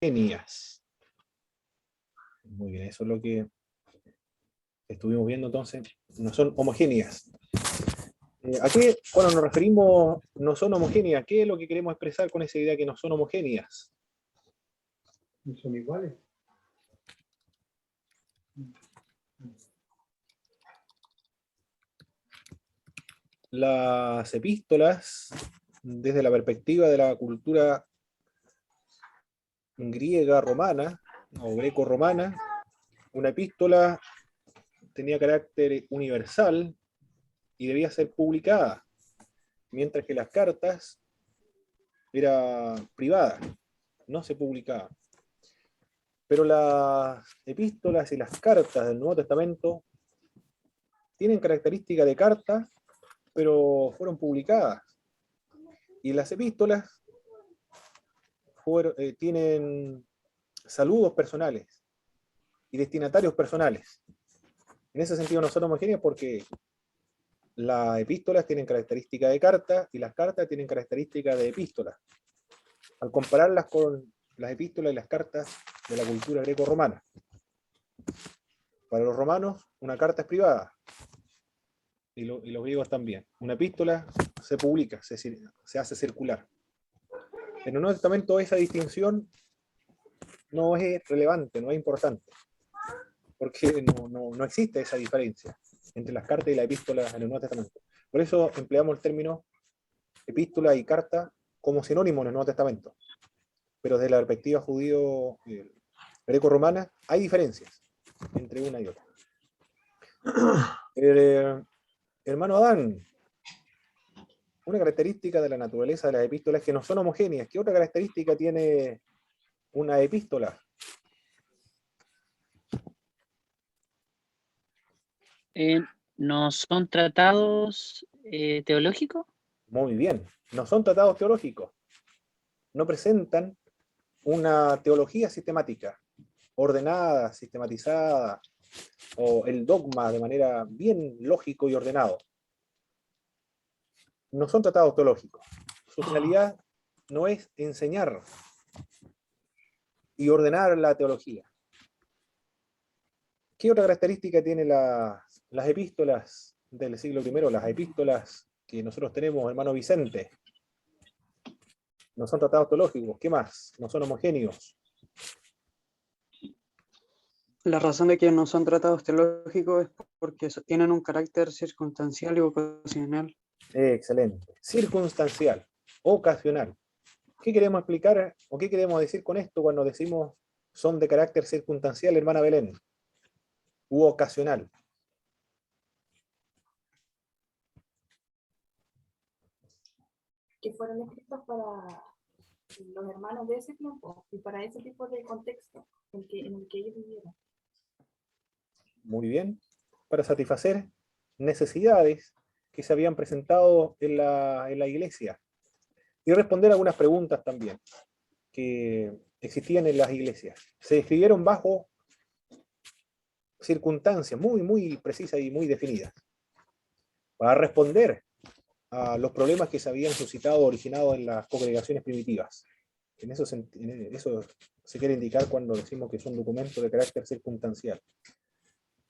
homogéneas. Muy bien, eso es lo que estuvimos viendo entonces. No son homogéneas. ¿A qué, cuando nos referimos no son homogéneas? ¿Qué es lo que queremos expresar con esa idea que no son homogéneas? ¿No son iguales? Las epístolas, desde la perspectiva de la cultura griega romana o greco-romana, una epístola tenía carácter universal y debía ser publicada, mientras que las cartas era privada, no se publicaba. Pero las epístolas y las cartas del Nuevo Testamento tienen características de carta, pero fueron publicadas. Y las epístolas tienen saludos personales y destinatarios personales. En ese sentido no son homogéneas porque las epístolas tienen características de carta y las cartas tienen características de epístola. Al compararlas con las epístolas y las cartas de la cultura greco-romana. Para los romanos, una carta es privada, y los griegos también. Una epístola se publica, se hace circular. En el Nuevo Testamento esa distinción no es relevante, no es importante, porque no existe esa diferencia entre las cartas y las épístolas en el Nuevo Testamento. Por eso empleamos el término epístola y carta como sinónimo en el Nuevo Testamento. Pero desde la perspectiva judío greco-romana hay diferencias entre una y otra. Hermano Adán, una característica de la naturaleza de las epístolas es que no son homogéneas. ¿Qué otra característica tiene una epístola? ¿No son tratados teológicos? Muy bien, no son tratados teológicos. No presentan una teología sistemática, ordenada, sistematizada, o el dogma de manera bien lógico y ordenado. No son tratados teológicos. Su finalidad no es enseñar y ordenar la teología. ¿Qué otra característica tienen las epístolas del siglo I? Las epístolas que nosotros tenemos, hermano Vicente. No son tratados teológicos. ¿Qué más? No son homogéneos. La razón de que no son tratados teológicos es porque tienen un carácter circunstancial y ocasional. Excelente. Circunstancial, ocasional. ¿Qué queremos explicar o qué queremos decir con esto cuando decimos son de carácter circunstancial, hermana Belén? U ocasional. Que fueron escritos para los hermanos de ese tiempo y para ese tipo de contexto en el que ellos vivieron. Muy bien. Para satisfacer necesidades que se habían presentado en la iglesia. Y responder algunas preguntas también que existían en las iglesias. Se escribieron bajo circunstancias muy precisas y muy definidas. Para responder a los problemas que se habían suscitado, originado en las congregaciones primitivas. Eso se quiere indicar cuando decimos que son documentos de carácter circunstancial.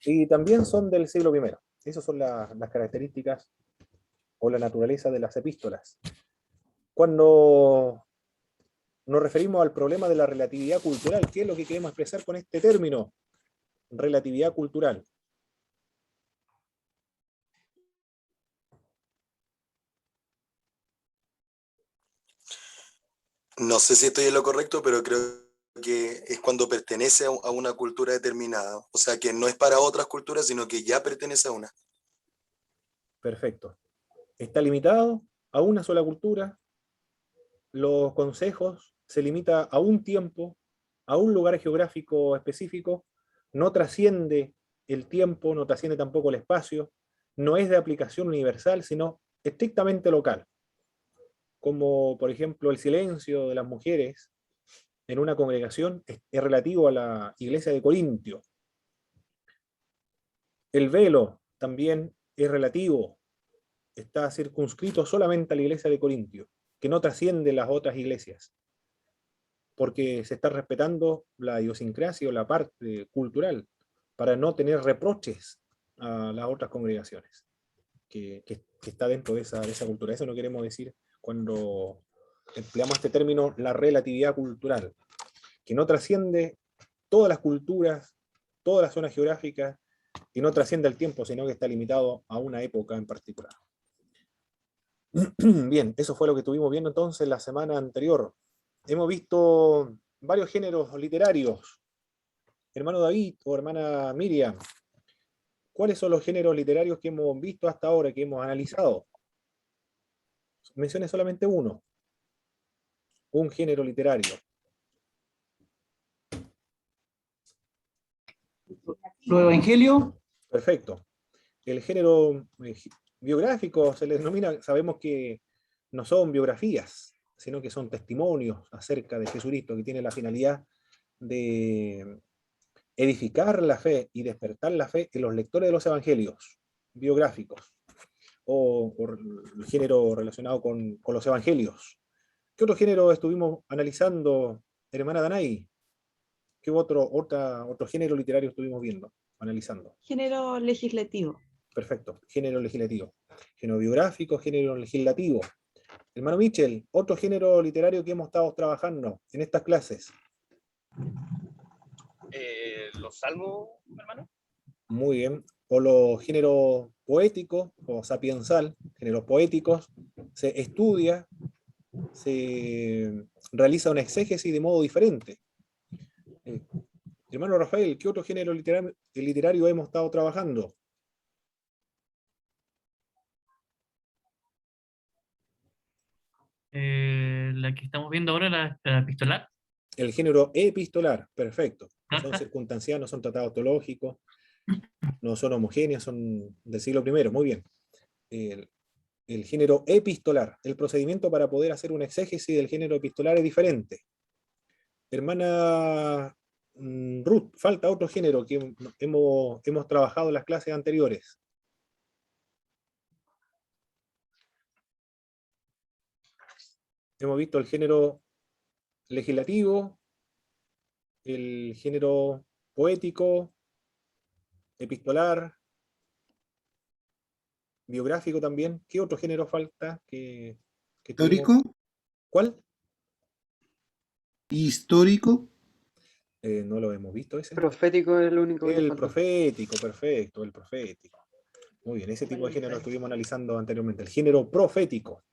Y también son del siglo I. Esas son las características o la naturaleza de las epístolas. Cuando nos referimos al problema de la relatividad cultural, ¿qué es lo que queremos expresar con este término? Relatividad cultural. No sé si estoy en lo correcto, pero creo que es cuando pertenece a una cultura determinada. O sea, que no es para otras culturas, sino que ya pertenece a una. Perfecto. Está limitado a una sola cultura. Los consejos se limita a un tiempo, a un lugar geográfico específico. No trasciende el tiempo, no trasciende tampoco el espacio. No es de aplicación universal, sino estrictamente local. Como por ejemplo el silencio de las mujeres en una congregación es relativo a la iglesia de Corintio. El velo también es relativo, está circunscrito solamente a la iglesia de Corintio, que no trasciende las otras iglesias. porque se está respetando la idiosincrasia o la parte cultural, para no tener reproches a las otras congregaciones, que está dentro de esa cultura. Eso no queremos decir cuando empleamos este término, la relatividad cultural, que no trasciende todas las culturas, todas las zonas geográficas, y no trasciende el tiempo, sino que está limitado a una época en particular. Bien, eso fue lo que estuvimos viendo entonces la semana anterior. Hemos visto varios géneros literarios. Hermano David o hermana Miriam, ¿cuáles son los géneros literarios que hemos visto hasta ahora, que hemos analizado? Mencione solamente uno. Un género literario. Los evangelios. Perfecto. El género biográfico se le denomina, sabemos que no son biografías, sino que son testimonios acerca de Jesucristo, que tiene la finalidad de edificar la fe y despertar la fe en los lectores de los evangelios biográficos, o el género relacionado con los evangelios. ¿Qué otro género estuvimos analizando, hermana Danay? ¿Qué otro género literario estuvimos viendo, analizando? Género legislativo. Perfecto, género legislativo. Género biográfico, género legislativo. Hermano Michel, otro género literario que hemos estado trabajando en estas clases. Los salmos, hermano. Muy bien. O los géneros poéticos o sapiensal, géneros poéticos, se estudia, se realiza una exégesis de modo diferente. Hermano Rafael, ¿qué otro género literario hemos estado trabajando? La que estamos viendo ahora, la epistolar. El género epistolar, perfecto. No son circunstanciales, no son tratados teológicos, no son homogéneos, son del siglo I, muy bien. El género epistolar, el procedimiento para poder hacer una exégesis del género epistolar es diferente. Hermana Ruth, falta otro género que hemos trabajado en las clases anteriores. Hemos visto el género legislativo, el género poético, epistolar, biográfico también. ¿Qué otro género falta? ¿Histórico? ¿Cuál? ¿Histórico? No lo hemos visto ese. Profético es el único que El falta. profético, perfecto, el profético. Muy bien, ese tipo de género estuvimos analizando anteriormente. El género profético.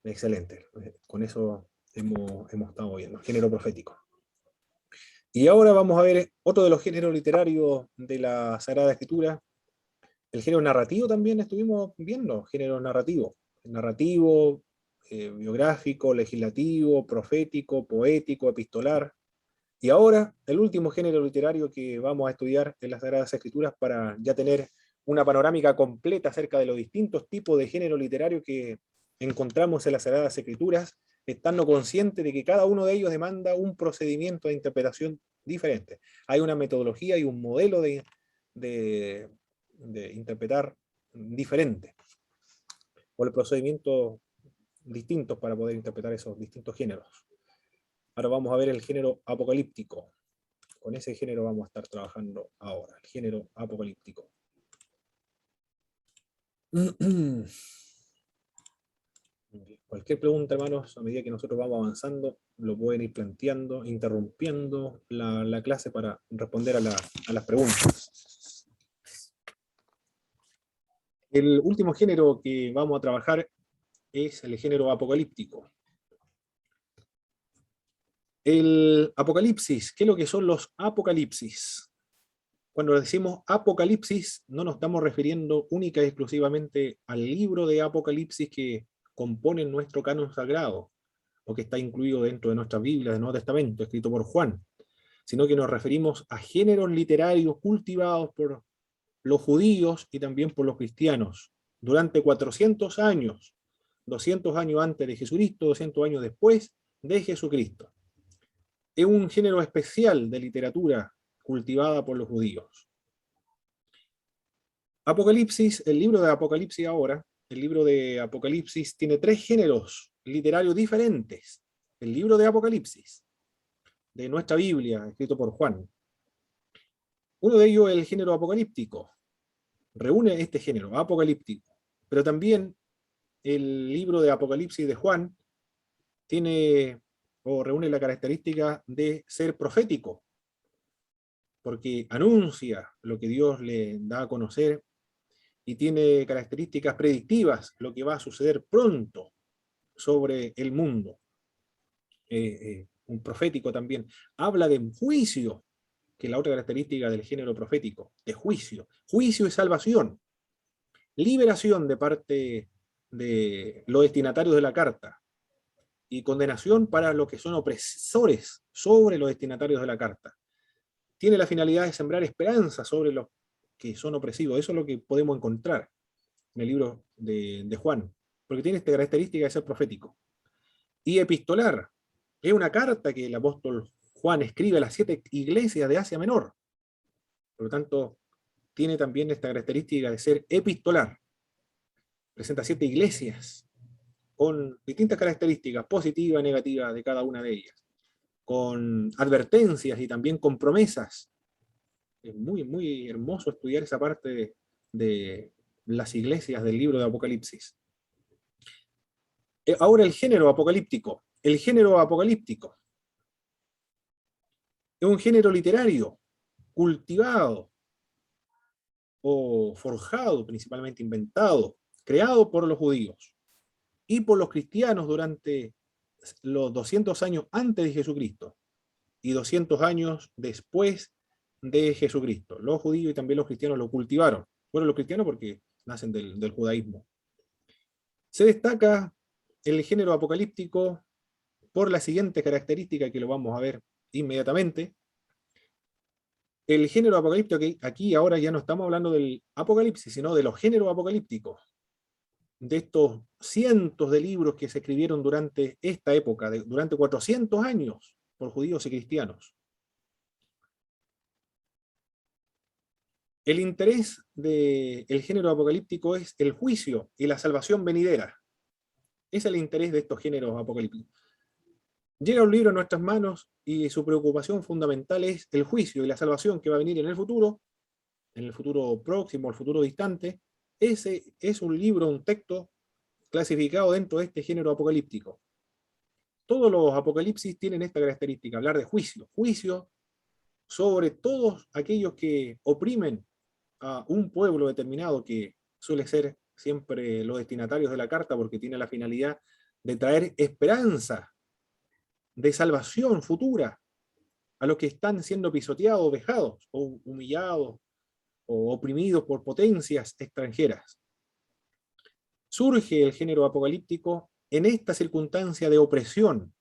Excelente. Con eso hemos estado viendo. Género profético. Y ahora vamos a ver otro de los géneros literarios de la Sagrada Escritura. El género narrativo también estuvimos viendo. Género narrativo. Narrativo, biográfico, legislativo, profético, poético, epistolar. Y ahora, el último género literario que vamos a estudiar en las Sagradas Escrituras para ya tener una panorámica completa acerca de los distintos tipos de género literario que encontramos en las Sagradas Escrituras, estando consciente de que cada uno de ellos demanda un procedimiento de interpretación diferente. Hay una metodología y un modelo de interpretar diferente, o el procedimiento distintos para poder interpretar esos distintos géneros. Ahora vamos a ver el género apocalíptico. Con ese género vamos a estar trabajando ahora, el género apocalíptico. Cualquier pregunta, hermanos, a medida que nosotros vamos avanzando, lo pueden ir planteando, interrumpiendo la clase para responder a las preguntas. El último género que vamos a trabajar es el género apocalíptico. El apocalipsis, ¿qué es lo que son los apocalipsis? Cuando decimos apocalipsis, no nos estamos refiriendo única y exclusivamente al libro de Apocalipsis que compone nuestro canon sagrado, o que está incluido dentro de nuestra Biblia del Nuevo Testamento, escrito por Juan, sino que nos referimos a géneros literarios cultivados por los judíos y también por los cristianos durante 400 años, 200 años antes de Jesucristo, 200 años después de Jesucristo. Es un género especial de literatura cultivada por los judíos. Apocalipsis, el libro de Apocalipsis ahora, el libro de Apocalipsis tiene 3 géneros literarios diferentes. El libro de Apocalipsis, de nuestra Biblia, escrito por Juan. Uno de ellos es el género apocalíptico. Reúne este género, apocalíptico. Pero también el libro de Apocalipsis de Juan tiene o reúne la característica de ser profético, porque anuncia lo que Dios le da a conocer y tiene características predictivas, lo que va a suceder pronto sobre el mundo. Un profético también habla de juicio, que es la otra característica del género profético, de juicio. Juicio y salvación. Liberación de parte de los destinatarios de la carta y condenación para los que son opresores sobre los destinatarios de la carta. Tiene la finalidad de sembrar esperanza sobre los que son opresivos. Eso es lo que podemos encontrar en el libro de Juan, porque tiene esta característica de ser profético. Y epistolar, es una carta que el apóstol Juan escribe a las 7 iglesias de Asia Menor. Por lo tanto, tiene también esta característica de ser epistolar. Presenta 7 iglesias con distintas características, positivas y negativas de cada una de ellas, con advertencias y también con promesas. Es muy, muy hermoso estudiar esa parte de las iglesias del libro de Apocalipsis. Ahora el género apocalíptico. El género apocalíptico es un género literario, cultivado o forjado, principalmente inventado, creado por los judíos y por los cristianos durante los 200 años antes de Jesucristo y 200 años después de Jesucristo. Los judíos y también los cristianos lo cultivaron. Bueno, los cristianos porque nacen del judaísmo. Se destaca el género apocalíptico por la siguiente característica que lo vamos a ver inmediatamente. El género apocalíptico, aquí ahora ya no estamos hablando del apocalipsis, sino de los géneros apocalípticos, de estos cientos de libros que se escribieron durante esta época, durante 400 años, por judíos y cristianos. El interés del género apocalíptico es el juicio y la salvación venidera. Ese es el interés de estos géneros apocalípticos. Llega un libro a nuestras manos y su preocupación fundamental es el juicio y la salvación que va a venir en el futuro próximo, el futuro distante. Ese es un libro, un texto clasificado dentro de este género apocalíptico. Todos los apocalipsis tienen esta característica, hablar de juicio. Juicio sobre todos aquellos que oprimen a un pueblo determinado, que suele ser siempre los destinatarios de la carta, porque tiene la finalidad de traer esperanza de salvación futura a los que están siendo pisoteados, vejados, o humillados, o oprimidos por potencias extranjeras. Surge el género apocalíptico en esta circunstancia de opresión,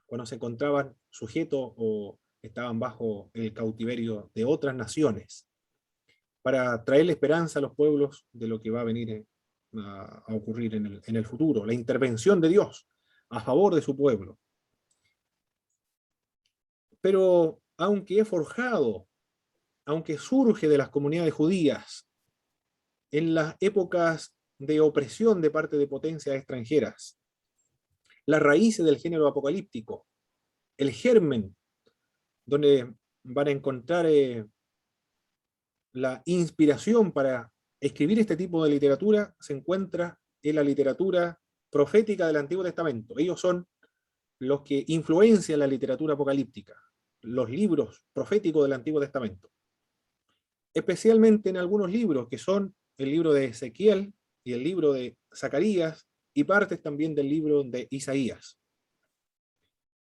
cuando se encontraban sujetos o estaban bajo el cautiverio de otras naciones, para traerle esperanza a los pueblos de lo que va a venir a ocurrir en el futuro, la intervención de Dios a favor de su pueblo. Pero aunque es forjado, aunque surge de las comunidades judías, en las épocas de opresión de parte de potencias extranjeras, las raíces del género apocalíptico, el germen, donde van a encontrar la inspiración para escribir este tipo de literatura, se encuentra en la literatura profética del Antiguo Testamento. Ellos son los que influencian la literatura apocalíptica, los libros proféticos del Antiguo Testamento. Especialmente en algunos libros, que son el libro de Ezequiel y el libro de Zacarías, y partes también del libro de Isaías.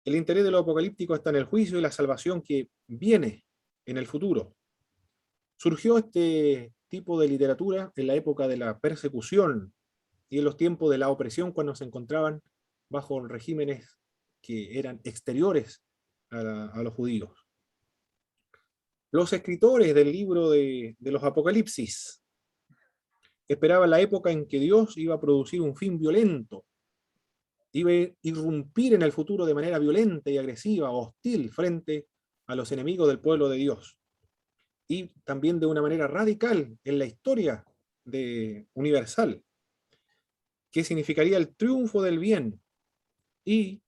El interés de lo apocalíptico está en el juicio y la salvación que viene en el futuro. Surgió este tipo de literatura en la época de la persecución y en los tiempos de la opresión, cuando se encontraban bajo regímenes que eran exteriores a los judíos. Los escritores del libro de los Apocalipsis esperaban la época en que Dios iba a producir un fin violento, iba a irrumpir en el futuro de manera violenta y agresiva, hostil, frente a los enemigos del pueblo de Dios, y también de una manera radical en la historia universal, que significaría el triunfo del bien y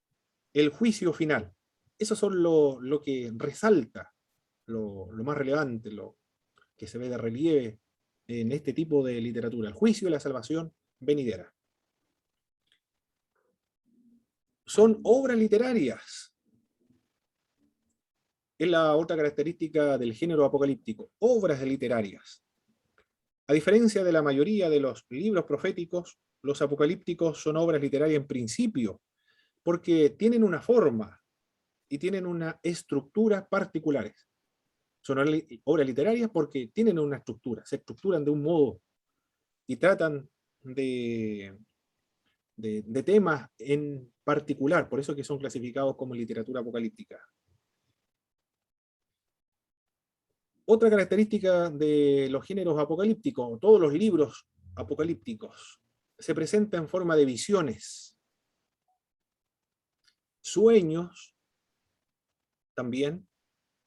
el juicio final. Eso son lo que resalta, lo más relevante, lo que se ve de relieve en este tipo de literatura, el juicio y la salvación venidera. Son obras literarias. Es la otra característica del género apocalíptico, obras literarias. A diferencia de la mayoría de los libros proféticos, los apocalípticos son obras literarias en principio, porque tienen una forma y tienen una estructura particulares. Son obras literarias porque tienen una estructura, se estructuran de un modo y tratan de temas en particular, por eso que son clasificados como literatura apocalíptica. Otra característica de los géneros apocalípticos, todos los libros apocalípticos, se presenta en forma de visiones, sueños también,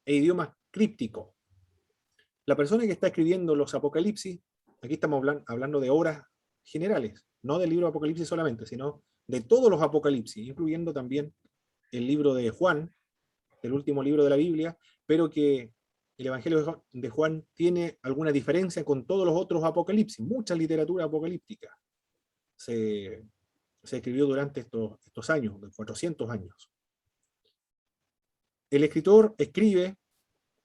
e idioma críptico. La persona que está escribiendo los apocalipsis, aquí estamos hablando de obras generales, no del libro de Apocalipsis solamente, sino de todos los apocalipsis, incluyendo también el libro de Juan, el último libro de la Biblia, pero que el Evangelio de Juan tiene alguna diferencia con todos los otros apocalipsis. Mucha literatura apocalíptica se escribió durante estos años, de 400 años. El escritor escribe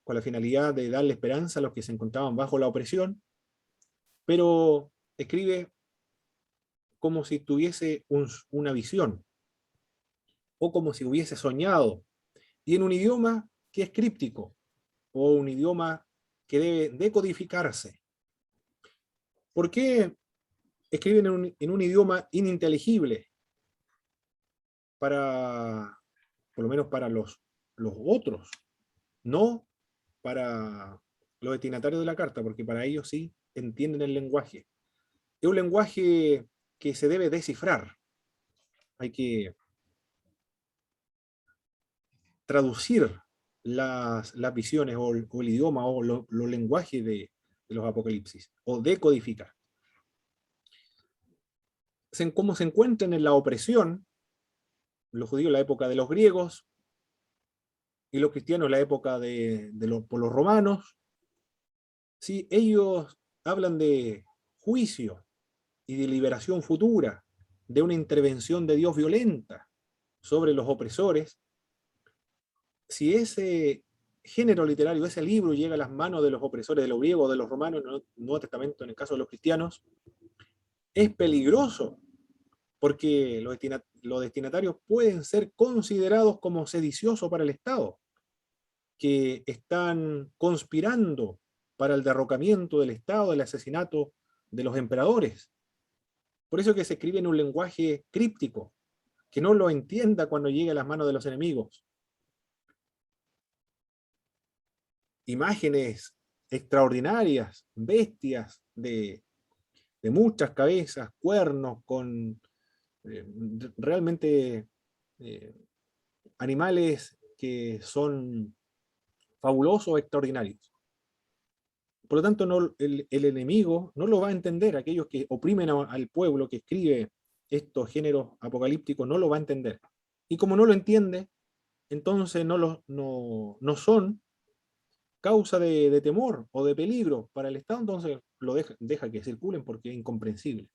con la finalidad de darle esperanza a los que se encontraban bajo la opresión, pero escribe como si tuviese una visión, o como si hubiese soñado, y en un idioma que es críptico, o un idioma que debe decodificarse. ¿Por qué escriben en un idioma ininteligible? Por lo menos para los otros, no para los destinatarios de la carta, porque para ellos sí entienden el lenguaje. Es un lenguaje que se debe descifrar. Hay que traducir las visiones o el idioma o los lenguajes de los apocalipsis, o decodificar. Cómo se encuentran en la opresión, los judíos en la época de los griegos, y los cristianos en la época por los romanos. ¿Sí? Ellos hablan de juicio y de liberación futura, de una intervención de Dios violenta sobre los opresores. Si ese género literario, ese libro llega a las manos de los opresores de los griegos, de los romanos, en el Nuevo Testamento, en el caso de los cristianos, es peligroso, porque los destinatarios pueden ser considerados como sediciosos para el Estado, que están conspirando para el derrocamiento del Estado, el asesinato de los emperadores. Por eso que se escribe en un lenguaje críptico, que no lo entienda cuando llegue a las manos de los enemigos. Imágenes extraordinarias, bestias de muchas cabezas, cuernos, con realmente animales que son fabulosos, extraordinarios. Por lo tanto, el enemigo no lo va a entender. Aquellos que oprimen al pueblo, que escribe estos géneros apocalípticos, no lo va a entender. Y como no lo entiende, entonces no son causa de temor o de peligro para el Estado, entonces lo deja que circulen porque es incomprensible.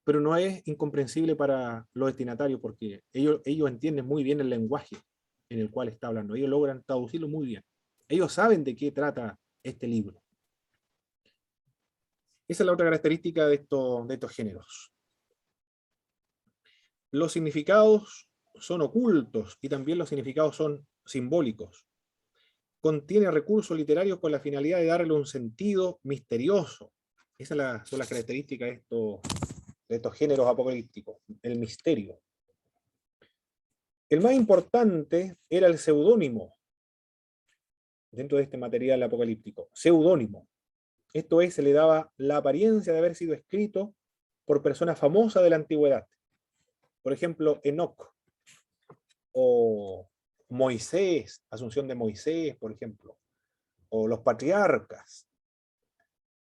Pero no es incomprensible para los destinatarios, porque ellos entienden muy bien el lenguaje en el cual está hablando. Ellos logran traducirlo muy bien. Ellos saben de qué trata este libro. Esa es la otra característica de estos géneros. Los significados son ocultos y también los significados son simbólicos. Contiene recursos literarios con la finalidad de darle un sentido misterioso. Esas son las características de estos géneros apocalípticos, el misterio. El más importante era el seudónimo dentro de este material apocalíptico. Seudónimo. Esto es, se le daba la apariencia de haber sido escrito por personas famosas de la antigüedad. Por ejemplo, Enoc, o Moisés, Asunción de Moisés, por ejemplo, o los patriarcas.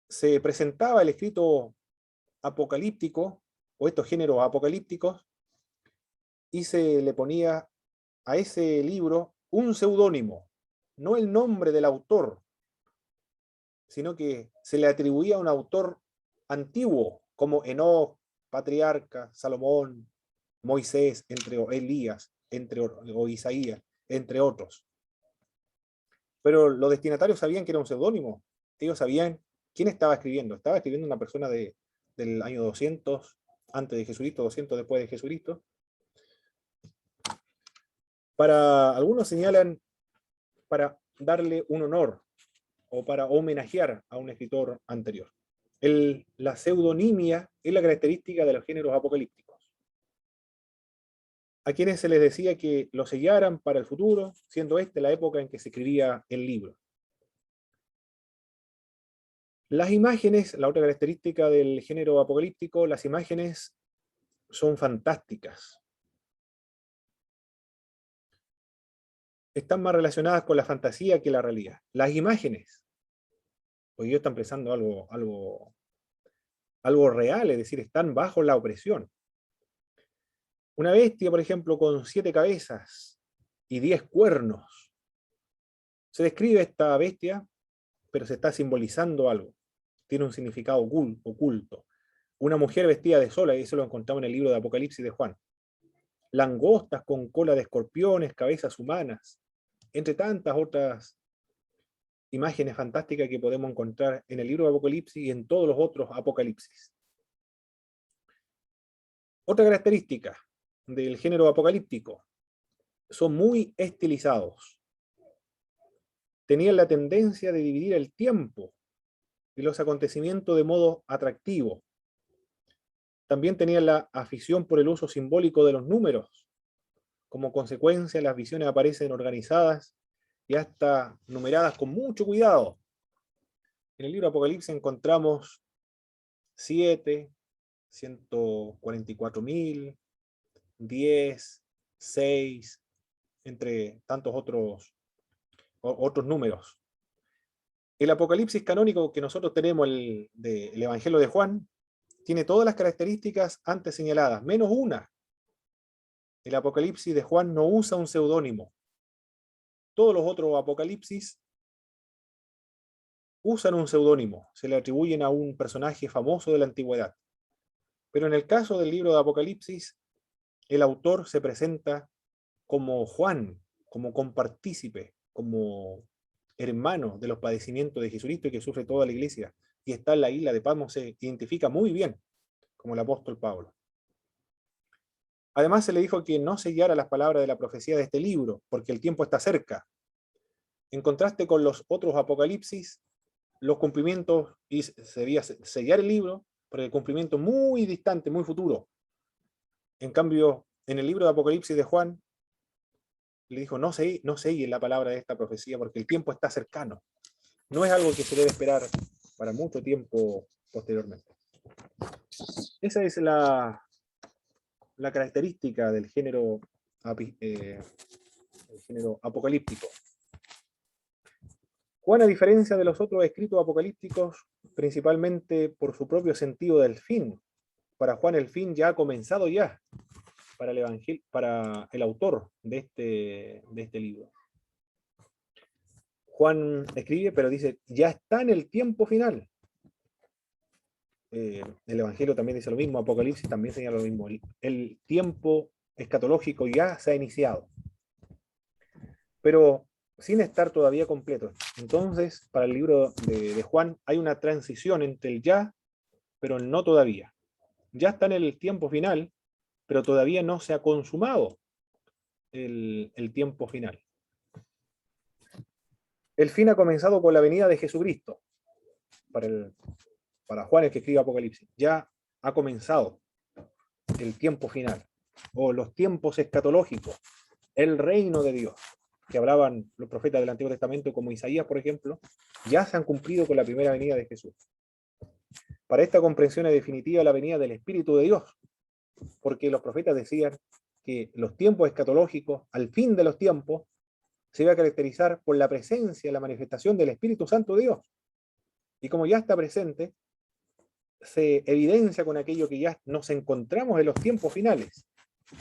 Se presentaba el escrito apocalíptico, o estos géneros apocalípticos, y se le ponía a ese libro un seudónimo, no el nombre del autor, sino que se le atribuía a un autor antiguo, como Enoc, Patriarca, Salomón, Moisés, Elías, o Isaías, entre otros. Pero los destinatarios sabían que era un seudónimo. Ellos sabían quién estaba escribiendo. Estaba escribiendo una persona del año 200 antes de Jesucristo, 200 después de Jesucristo. Para algunos señalan para darle un honor o para homenajear a un escritor anterior. La pseudonimia es la característica de los géneros apocalípticos, a quienes se les decía que lo sellaran para el futuro, siendo esta la época en que se escribía el libro. Las imágenes, la otra característica del género apocalíptico, las imágenes son fantásticas. Están más relacionadas con la fantasía que la realidad. Las imágenes, hoy día están pensando algo real, es decir, están bajo la opresión. Una bestia, por ejemplo, con 7 cabezas y 10 cuernos. Se describe esta bestia, pero se está simbolizando algo. Tiene un significado oculto. Una mujer vestida de sol, y eso lo encontramos en el libro de Apocalipsis de Juan. Langostas con cola de escorpiones, cabezas humanas, entre tantas otras imágenes fantásticas que podemos encontrar en el libro de Apocalipsis y en todos los otros Apocalipsis. Otra característica del género apocalíptico: son muy estilizados. Tenían la tendencia de dividir el tiempo y los acontecimientos de modo atractivo. También tenían la afición por el uso simbólico de los números. Como consecuencia, las visiones aparecen organizadas y hasta numeradas con mucho cuidado. En el libro de Apocalipsis encontramos 7, 144.000, 10, 6, entre tantos otros números. El Apocalipsis canónico que nosotros tenemos, el Evangelio de Juan, tiene todas las características antes señaladas, menos una. El Apocalipsis de Juan no usa un seudónimo. Todos los otros Apocalipsis usan un seudónimo, se le atribuyen a un personaje famoso de la antigüedad. Pero en el caso del libro de Apocalipsis, el autor se presenta como Juan, como compartícipe, como hermano de los padecimientos de Jesucristo y que sufre toda la iglesia. Y está en la isla de Patmos, se identifica muy bien como el apóstol Pablo. Además se le dijo que no sellara las palabras de la profecía de este libro, porque el tiempo está cerca. En contraste con los otros apocalipsis, los cumplimientos, y se debía sellar el libro, porque el cumplimiento muy distante, muy futuro. En cambio, en el libro de Apocalipsis de Juan, le dijo, no sellen la palabra de esta profecía, porque el tiempo está cercano. No es algo que se debe esperar para mucho tiempo posteriormente. Esa es la característica del género apocalíptico. Juan, a diferencia de los otros escritos apocalípticos, principalmente por su propio sentido del fin, para Juan el fin ya ha comenzado ya, para el autor de este libro. Juan escribe, pero dice, ya está en el tiempo final. El Evangelio también dice lo mismo, Apocalipsis también señala lo mismo. El tiempo escatológico ya se ha iniciado, pero sin estar todavía completo. Entonces, para el libro de Juan hay una transición entre el ya, pero el no todavía. Ya está en el tiempo final, pero todavía no se ha consumado el tiempo final. El fin ha comenzado con la venida de Jesucristo. Para Juan, el que escribe Apocalipsis, ya ha comenzado el tiempo final, o los tiempos escatológicos, el reino de Dios, que hablaban los profetas del Antiguo Testamento, como Isaías, por ejemplo, ya se han cumplido con la primera venida de Jesús. Para esta comprensión es definitiva la venida del Espíritu de Dios, porque los profetas decían que los tiempos escatológicos, al fin de los tiempos, se iba a caracterizar por la presencia, la manifestación del Espíritu Santo de Dios. Y como ya está presente, se evidencia con aquello que ya nos encontramos en los tiempos finales,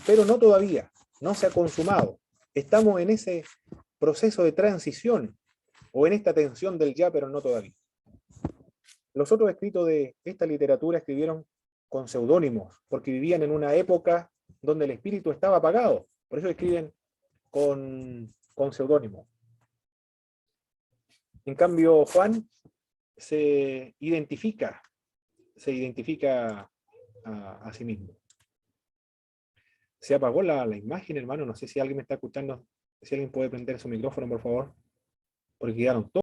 pero no todavía, no se ha consumado. estamos en ese proceso de transición, o en esta tensión del ya, pero no todavía. Los otros escritos de esta literatura escribieron con seudónimos, porque vivían en una época donde el espíritu estaba apagado. Por eso escriben con seudónimos. En cambio, Juan se identifica a sí mismo. Se apagó la imagen, hermano. No sé si alguien me está escuchando. Si alguien puede prender su micrófono, por favor. Porque quedaron todos.